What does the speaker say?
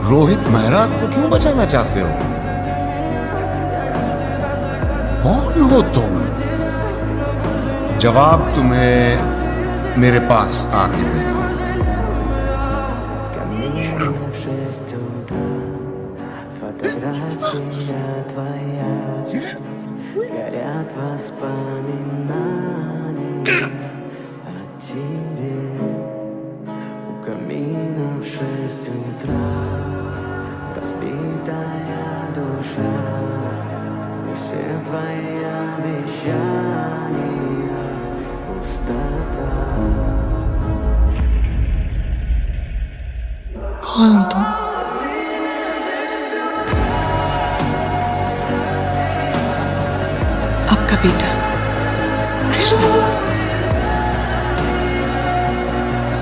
रोहित मेहरा को क्यों बचाना चाहते हो? कौन हो तुम? जवाब तुम्हें मेरे पास आके देना। Фотография твоя, горят воспоминания о тебе. У камина в 6 утра разбитая душа, и все твои обещания пустота. कौन हो तुम? आपका बेटा कृष्ण।